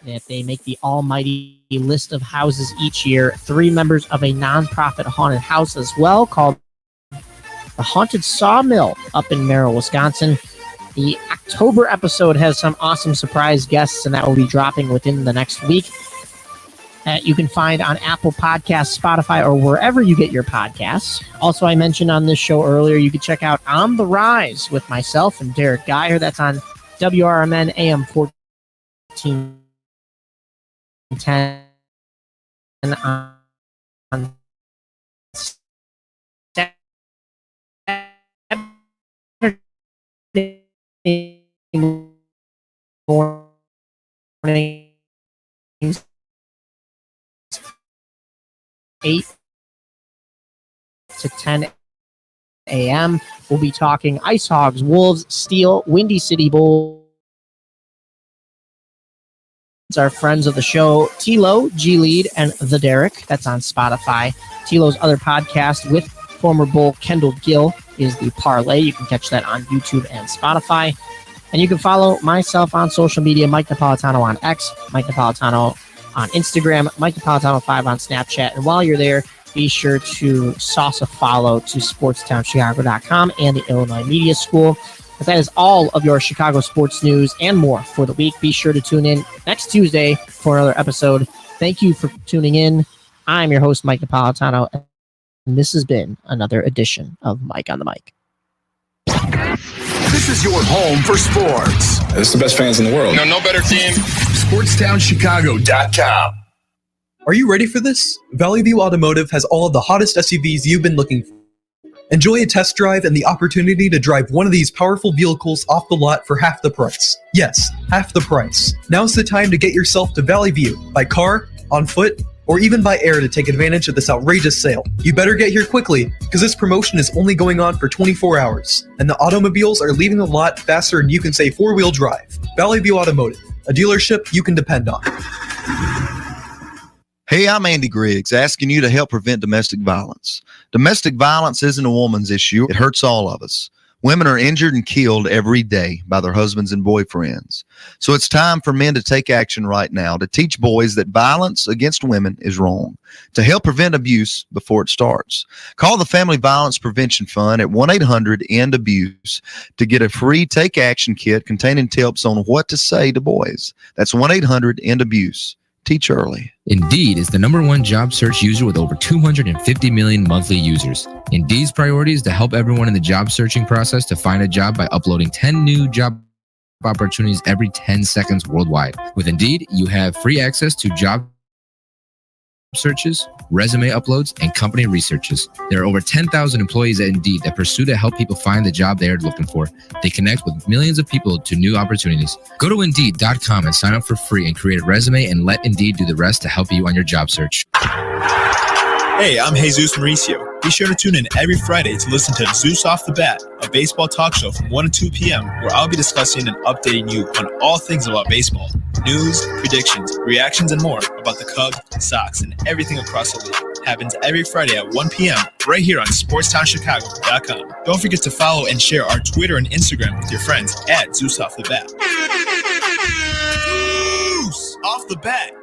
That they make the almighty list of houses each year. 3 members of a nonprofit haunted house as well called the Haunted Sawmill up in Merrill, Wisconsin. The October episode has some awesome surprise guests, and that will be dropping within the next week. You can find on Apple Podcasts, Spotify, or wherever you get your podcasts. Also, I mentioned on this show earlier, you can check out On the Rise with myself and Derek Geyer. That's on WRMN AM 1410 on mornings, 8 to 10 a.m. We'll be talking Ice Hogs, Wolves, Steel, Windy City Bulls. Our friends of the show, Tilo, G-Lead, and The Derek. That's on Spotify. Tilo's other podcast with former Bull Kendall Gill is The Parlay. You can catch that on YouTube and Spotify. And you can follow myself on social media, Mike Napolitano on X, Mike Napolitano on Instagram, Mike Napolitano 5 on Snapchat. And while you're there, be sure to sauce a follow to SportsTownChicago.com and the Illinois Media School. But that is all of your Chicago sports news and more for the week. Be sure to tune in next Tuesday for another episode. Thank you for tuning in. I'm your host, Mike Napolitano, and this has been another edition of Mike on the Mic. This is your home for sports. It's the best fans in the world. No better team. SportsTownChicago.com. Are you ready for this? Valley View Automotive has all of the hottest SUVs you've been looking for. Enjoy a test drive and the opportunity to drive one of these powerful vehicles off the lot for half the price. Yes, half the price. Now's the time to get yourself to Valley View by car, on foot, or even by air to take advantage of this outrageous sale. You better get here quickly, because this promotion is only going on for 24 hours, and the automobiles are leaving the lot faster than you can say four-wheel drive. Valley View Automotive, a dealership you can depend on. Hey, I'm Andy Griggs, asking you to help prevent domestic violence. Domestic violence isn't a woman's issue. It hurts all of us. Women are injured and killed every day by their husbands and boyfriends. So it's time for men to take action right now to teach boys that violence against women is wrong, to help prevent abuse before it starts. Call the Family Violence Prevention Fund at 1-800-END-ABUSE to get a free Take Action kit containing tips on what to say to boys. That's 1-800-END-ABUSE. Teach early. Indeed is the #1 job search user with over 250 million monthly users. Indeed's priority is to help everyone in the job searching process to find a job by uploading 10 new job opportunities every 10 seconds worldwide. With Indeed, you have free access to job searches, resume uploads, and company researches. There are over 10,000 employees at Indeed that pursue to help people find the job they are looking for. They connect with millions of people to new opportunities. Go to Indeed.com and sign up for free and create a resume and let Indeed do the rest to help you on your job search. Hey, I'm Jesus Mauricio. Be sure to tune in every Friday to listen to Zeus Off the Bat, a baseball talk show from 1 to 2 p.m., where I'll be discussing and updating you on all things about baseball. News, predictions, reactions, and more about the Cubs, Sox, and everything across the league. Happens every Friday at 1 p.m. right here on SportsTownChicago.com. Don't forget to follow and share our Twitter and Instagram with your friends at Zeus Off the Bat. Zeus Off the Bat.